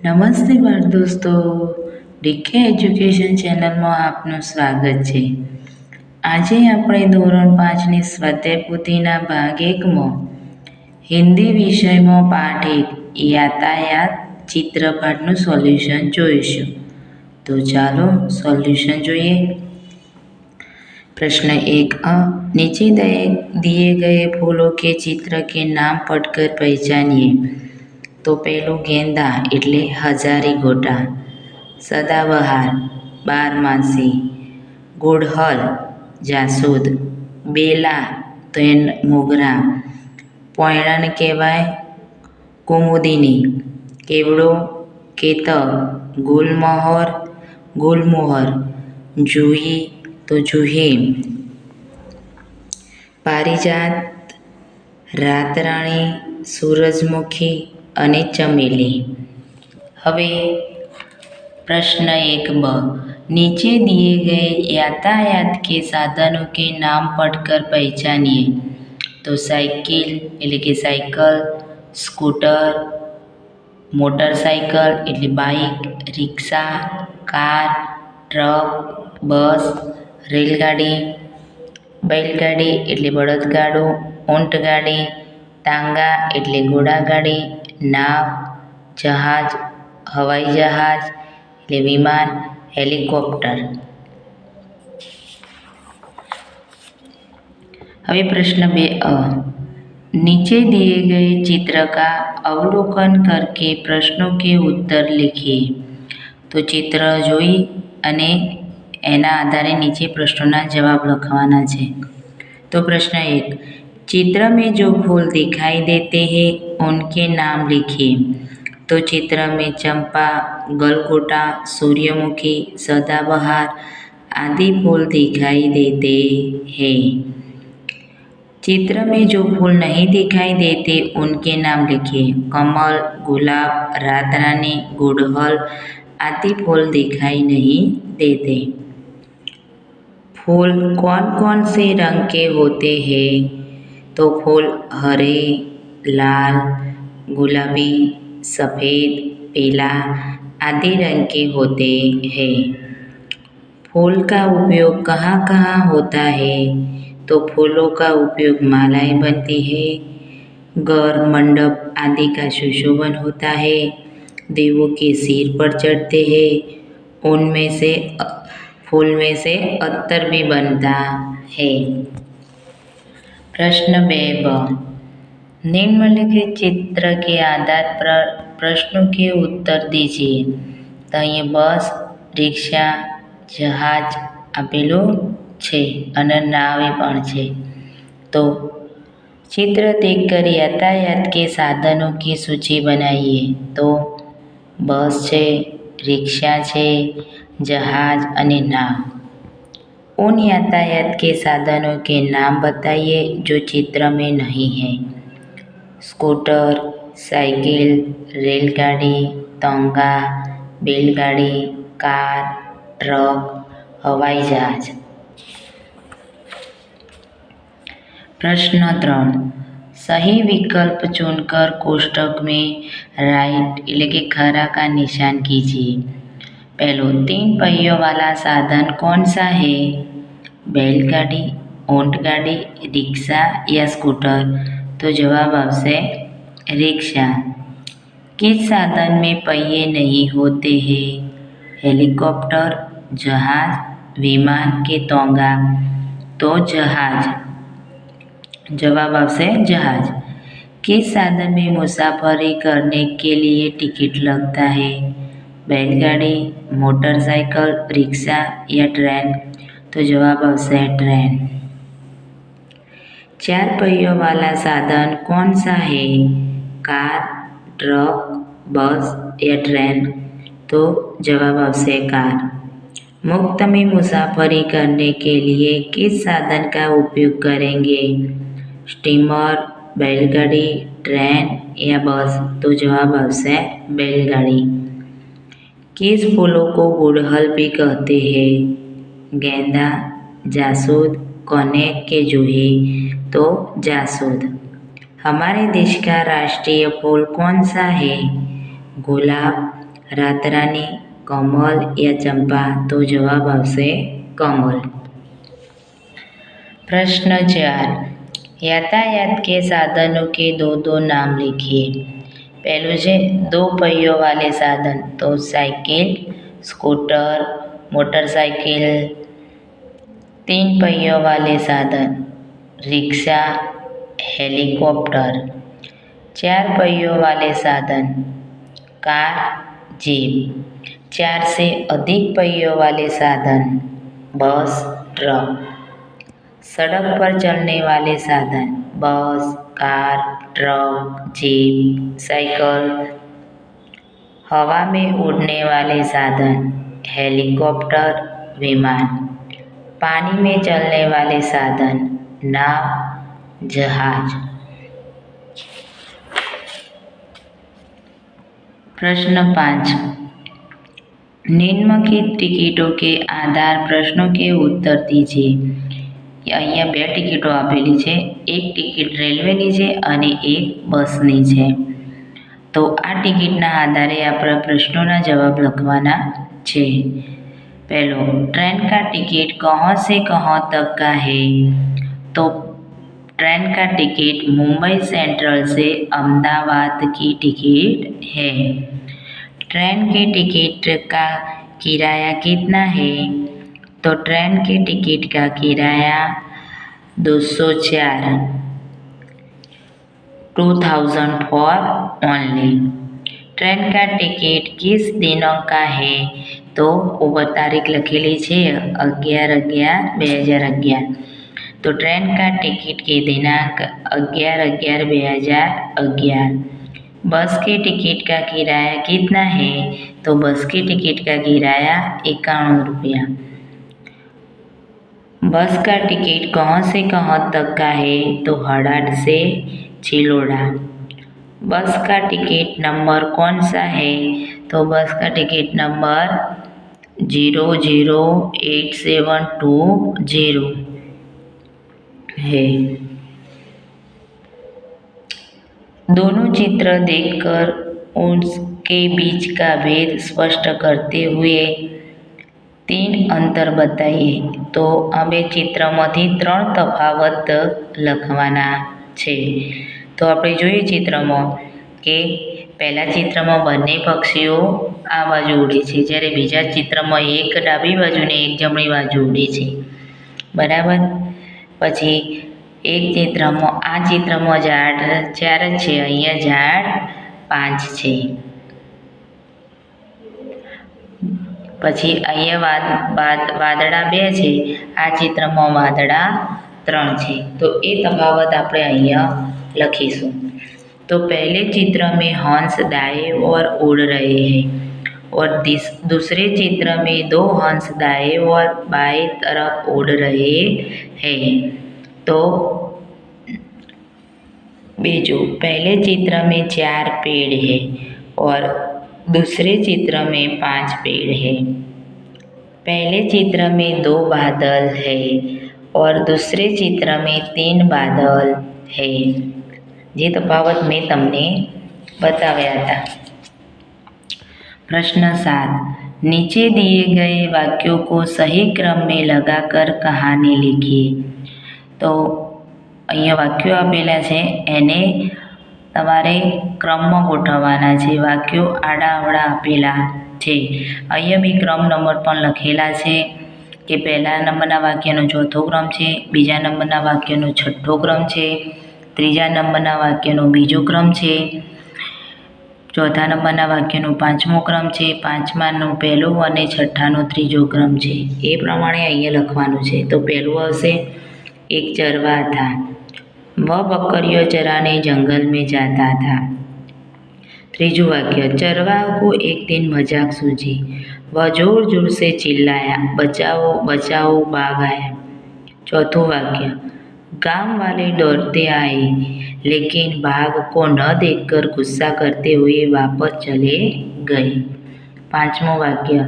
નમસ્તે બાળ દોસ્તો, ડીકે એજ્યુકેશન ચેનલમાં આપનું સ્વાગત છે. આજે આપણે ધોરણ 5ની સ્વાધ્યાય પોથીના ભાગ 1માં હિન્દી વિષયમાં પાઠ 1 યાતાયાત ચિત્રપાઠનું સોલ્યુશન જોઈશું. તો ચાલો સોલ્યુશન જોઈએ. प्रश्न 1 नीचे दिए गए फूलों के चित्र के नाम पढ़कर पहचानिए. तो पहलू गेंदा એટલે હજારી ગોટા, સદાબહાર બારમાસી, ગુડહલ જાસૂદ, બેલા તો એ મોગરા, પોયણન કહેવાય કુમુદિની, કેવડો કેતક, ગુલમોહર, જુહી તો જુહી, પારિજાત રાતરાણી, સૂરજમુખી અને चमेली. હવે प्रश्न 1 ब नीचे दिए गए यातायात के साधनों के नाम पढ़कर पहचानिए. तो साइकिल એટલે કે સાયકલ, સ્કૂટર, મોટરસાયકલ એટલે બાઇક, રિક્ષા, કાર, ટ્રક, બસ, રેલગાડી, बैलगाड़ी એટલે બળદગાડું, ઊંટગાડી, ટાંગા એટલે ઘોડાગાડી, નાવ, જહાજ, હવાઈ જહાજ એટલે વિમાન, हेलीकॉप्टर. હવે प्रश्न 2 नीचे दिए गए चित्र का अवलोकन करके प्रश्नों के उत्तर लिखिए. तो चित्र જોઈ અને એના આધારે નીચે પ્રશ્નોના જવાબ લખવાના છે. तो प्रश्न 1 चित्र में जो फूल दिखाई देते हैं उनके नाम लिखिए. तो चित्र में चंपा, गलगोटा, सूर्यमुखी, सदाबहार आदि फूल दिखाई देते हैं. चित्र में जो फूल नहीं दिखाई देते उनके नाम लिखिए. कमल, गुलाब, रातरानी, गुड़हल आदि फूल दिखाई नहीं देते. फूल कौन कौन से रंग के होते हैं? तो फूल हरे, लाल, गुलाबी, सफ़ेद, पीला आदि रंग के होते हैं. फूल का उपयोग कहाँ कहाँ होता है? तो फूलों का उपयोग मालाएं बनती है, घर, मंडप आदि का सुशोभन होता है, देवों के सिर पर चढ़ते हैं, फूल में से अत्तर भी बनता है. प्रश्न 2 ब निम्नलिखित चित्र के आधार पर प्रश्नों के उत्तर दीजिए. तो અહીંયા બસ, રિક્ષા, જહાજ આપેલું છે અને નાવે પણ છે. તો चित्र देखकर यातायात के साधनों की सूची बनाइए. तो बस છે, रिक्शा છે, जहाज અને नाव. उन यातायात के साधनों के नाम बताइए जो चित्र में नहीं है. स्कूटर, साइकिल, रेलगाड़ी, तांगा, बैलगाड़ी, कार, ट्रक, हवाई जहाज. प्रश्न 3 सही विकल्प चुनकर कोष्टक में राइट એટલે કે खरा का निशान कीजिए. पहलो 3 पहियों वाला साधन कौन सा है? बैलगाड़ी, ऊंटगाड़ी, रिक्शा या स्कूटर. तो जवाब आपसे रिक्शा. किस साधन में पहिए नहीं होते हैं? हेलीकॉप्टर, जहाज, विमान के तोंगा. तो जहाज. जवाब आपसे जहाज. किस साधन में मुसाफरी करने के लिए टिकट लगता है? बैलगाड़ी, मोटरसाइकिल, रिक्शा या ट्रेन. तो जवाब आपसे ट्रेन. 4 पहियों वाला साधन कौन सा है? कार, ट्रक, बस या ट्रेन. तो जवाब आपसे कार. मुफ्त में मुसाफरी करने के लिए किस साधन का उपयोग करेंगे? स्टीमर, बैलगाड़ी, ट्रेन या बस. तो जवाब आपसे बैलगाड़ी. किस फूलों को गुड़हल भी कहते हैं? गेंदा, जासूद, कनेर के जूही. तो जासूद. हमारे देश का राष्ट्रीय फूल कौन सा है? गुलाब, रात रानी, कमल या चंपा? तो जवाब आवशे कमल। प्रश्न 4, यातायात के साधनों के दो नाम लिखिए। पहलू है दो पहियों वाले साधन, तो साइकिल, स्कूटर, मोटरसाइकिल। तीन पहियों वाले साधन, रिक्शा, हेलीकॉप्टर। चार पहियों वाले साधन, कार, जीप। 4 से अधिक पहियों वाले साधन, बस, ट्रक। सड़क पर चलने वाले साधन, बस, कार, ट्रक, जीप, साइकिल। हवा में उड़ने वाले साधन, हेलीकॉप्टर, विमान। पानी में चलने वाले साधन, नाव, जहाज। प्रश्न 5, निम्नलिखित टिकિટો के आधार प्रश्नों के उत्तर दीजिए। અહીંયા 2 ટિકિટો આપેલી છે, એક ટિકિટ રેલવેની છે અને એક બસની છે। તો આ ટિકિટના આધારે આપણે પ્રશ્નોના જવાબ લખવાના છે। પહેલો, ट्रेन का टिकट कहाँ से कहाँ तक का है? तो ट्रेन का टिकट मुंबई सेंट्रल से अहमदाबाद की टिकट है। ट्रेन के टिकट का किराया कितना है? तो ट्रेन के टिकट का किराया 204 2004 ओनली। ट्रेन का टिकट किस दिनों का है? तो ऊपर तारीख लखेली है 11/11/2011। तो ट्रेन का टिकट के दिनांक 11/11/2011। बस के टिकट का किराया कितना है? तो बस के टिकट का किराया 51 रुपया। बस का टिकट कहाँ से कहाँ तक का है? तो हड़ाट से चिलोड़ा। बस का टिकट नंबर कौन सा है? तो बस का टिकट नंबर 008720 है। दोनों चित्र देखकर उनके बीच का भेद स्पष्ट करते हुए 3 अंतर बताइए। तो हमें चित्रમાંથી 3 તફાવત લખવાના છે। તો આપણે જોઈએ ચિત્રમાં કે પહેલા ચિત્રમાં બંને પક્ષીઓ આ બાજુ ઉડે છે, જ્યારે બીજા ચિત્રમાં એક ડાબી બાજુ ને એક જમણી બાજુ ઉડે છે, બરાબર। પછી એક ચિત્રમાં આ ચિત્રમાં ઝાડ 4 જ છે, અહીંયા ઝાડ 5 છે। પછી અહીંયા વાદળા 2 છે, આ ચિત્રમાં વાદળા 3 છે। તો એ તફાવત આપણે અહીંયા લખીશું। तो पहले चित्र में हंस दाएं ओर उड़ रहे हैं और दूसरे चित्र में 2 हंस दाएं और बाएं तरफ उड़ रहे हैं। तो बीजू, पहले चित्र में 4 पेड़ है और दूसरे चित्र में 5 पेड़ है। पहले चित्र में 2 बादल है और दूसरे चित्र में 3 बादल है। ये तफावत मैं तमने बताव्या था। प्रश्न 7, नीचे दिए गए वाक्यों को सही क्रम में लगाकर कहानी लिखिए। तो અહીંયા વાક્યો આપેલા છે, એને તમારે ક્રમમાં ગોઠવવાના છે। વાક્યો આડા અવળા આપેલા છે। અહીંયા મેં ક્રમ નંબર પણ લખેલા છે કે પહેલા નંબરના વાક્યનો ચોથો ક્રમ છે, બીજા નંબરના વાક્યનો છઠ્ઠો ક્રમ છે, ત્રીજા નંબરના વાક્યનો બીજો ક્રમ છે, ચોથા નંબરના વાક્યનો 5મો ક્રમ છે, 5માનો પહેલો અને છઠ્ઠાનો ત્રીજો ક્રમ છે। એ પ્રમાણે અહીંયા લખવાનું છે। તો પહેલું આવશે, एक चरवाहा था, वह बकरियों चराने जंगल में जाता था। तीजू वाक्य, चरवाहा को एक दिन मजाक सूझी, वह जोर जोर से चिल्लाया, बचाओ बचाओ, बाघ आया। चौथो वाक्य, गांव वाले दौड़ते आए लेकिन बाघ को न देखकर गुस्सा करते हुए वापस चले गए। 5मो वाक्य,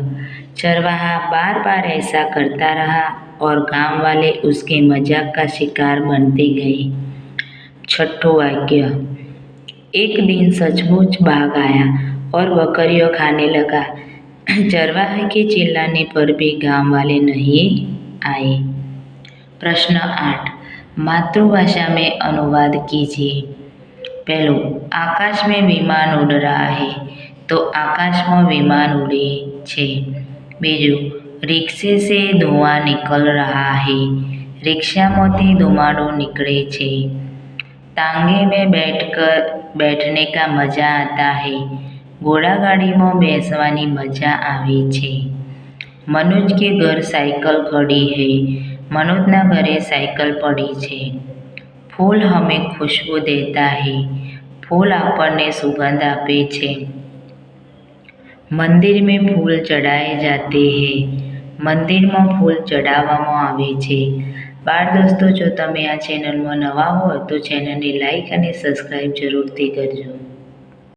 चरवाहा बार बार ऐसा करता रहा और गांव वाले उसके मजाक का शिकार बनते गए। 6ठो वाक्य, एक दिन सचमुच बाघ आया और बकरियों खाने लगा। चरवाहे के चिल्लाने पर भी गांव वाले नहीं आए। प्रश्न 8 मातृभाषा में अनुवाद कीजिए। पहलो, आकाश में विमान उड़ रहा है तो आकाश में विमान उड़े छे। बीजू, रिक्शे से धुआं निकल रहा है, रिक्शा मोती धुमाड़ो निकले छे। तांगे में बैठने का मजा आता है, घोड़ागाड़ी में बेसवानी मजा आवे छे। मनोज के घर साइकिल खड़ी है, मनोजना घरे साइकिल पड़ी छे। फूल हमें खुशबू देता है, फूल आपने सुगंध आपे छे। मंदिर में फूल चढ़ाए जाते हैं, मंदिर में फूल चढ़ाववामां आवे छे। बाळ दोस्तों, जो तमे आ चेनल में नवा हो तो चेनल ने लाइक और सब्सक्राइब जरूर करजो।